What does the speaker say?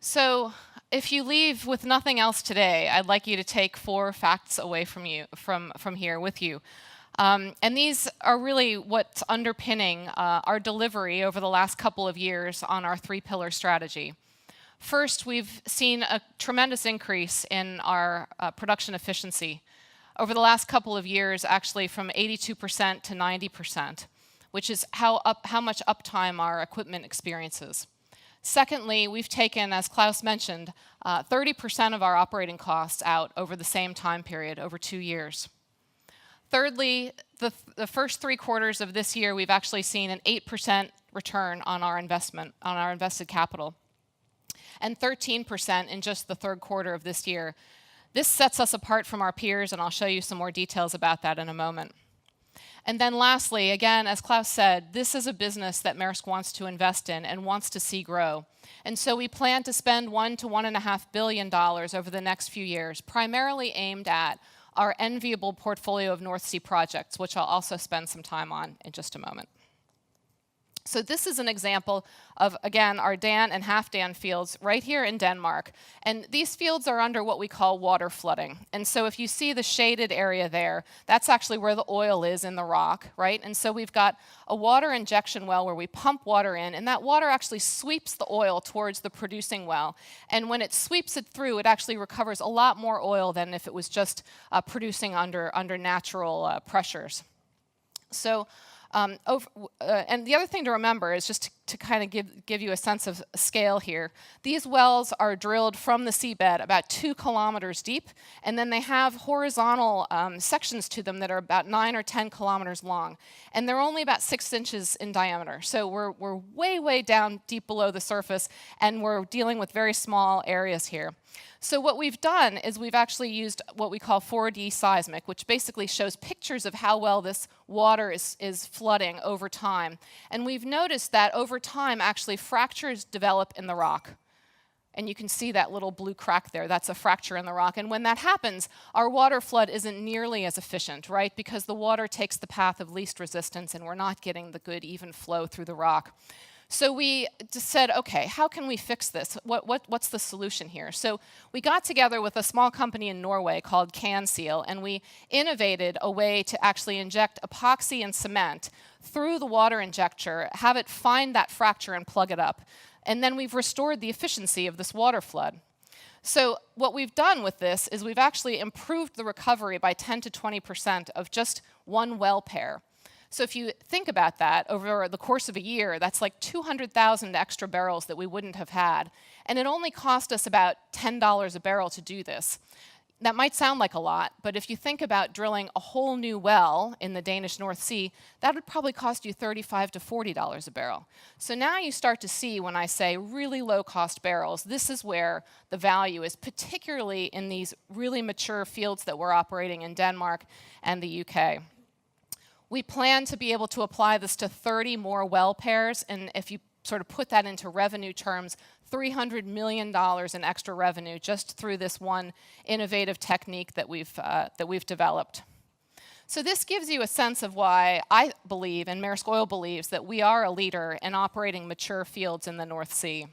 So if you leave with nothing else today, I'd like you to take 4 facts away from here with you. And these are really what's underpinning our delivery over the last couple of years on our 3-pillar strategy. First, we've seen a tremendous increase in our production efficiency. Over the last couple of years, actually from 82% to 90%, which is how much uptime our equipment experiences. Secondly, we've taken, as Klaus mentioned, 30% of our operating costs out over the same time period, over 2 years. Thirdly, the first 3 quarters of this year, we've actually seen an 8% return on our investment, on our invested capital, and 13% in just the 3rd quarter of this year. This sets us apart from our peers, and I'll show you some more details about that in a moment. And then lastly, again, as Klaus said, this is a business that Maersk wants to invest in and wants to see grow. And so we plan to spend $1 to $1.5 billion over the next few years, primarily aimed at our enviable portfolio of North Sea projects, which I'll also spend some time on in just a moment. So this is an example of, again, our Dan and Halfdan fields right here in Denmark. And these fields are under what we call water flooding. And so if you see the shaded area there, that's actually where the oil is in the rock, right? And so we've got a water injection well where we pump water in, and that water actually sweeps the oil towards the producing well. And when it sweeps it through, it actually recovers a lot more oil than if it was just producing under natural pressures. So and the other thing to remember is just to kind of give you a sense of scale here. These wells are drilled from the seabed about 2 kilometers deep, and then they have horizontal sections to them that are about 9 or 10 kilometers long, and they're only about 6 inches in diameter. So we're way down deep below the surface, and we're dealing with very small areas here. So what we've done is we've actually used what we call 4D seismic, which basically shows pictures of how well this water is flooding over time. And we've noticed that over time, actually, fractures develop in the rock. And you can see that little blue crack there. That's a fracture in the rock. And when that happens, our water flood isn't nearly as efficient, right? Because the water takes the path of least resistance, and we're not getting the good, even flow through the rock. So we just said, okay, how can we fix this? What's the solution here? So we got together with a small company in Norway called CannSeal, and we innovated a way to actually inject epoxy and cement through the water injector, have it find that fracture and plug it up. And then we've restored the efficiency of this water flood. So what we've done with this is we've actually improved the recovery by 10 to 20% of just one well pair. So if you think about that, over the course of a year, that's like 200,000 extra barrels that we wouldn't have had. And it only cost us about $10 a barrel to do this. That might sound like a lot, but if you think about drilling a whole new well in the Danish North Sea, that would probably cost you $35 to $40 a barrel. So now you start to see, when I say really low-cost barrels, this is where the value is, particularly in these really mature fields that we're operating in Denmark and the UK. We plan to be able to apply this to 30 more well pairs, and if you sort of put that into revenue terms, $300 million in extra revenue just through this one innovative technique that we've developed. So this gives you a sense of why I believe, and Maersk Oil believes, that we are a leader in operating mature fields in the North Sea.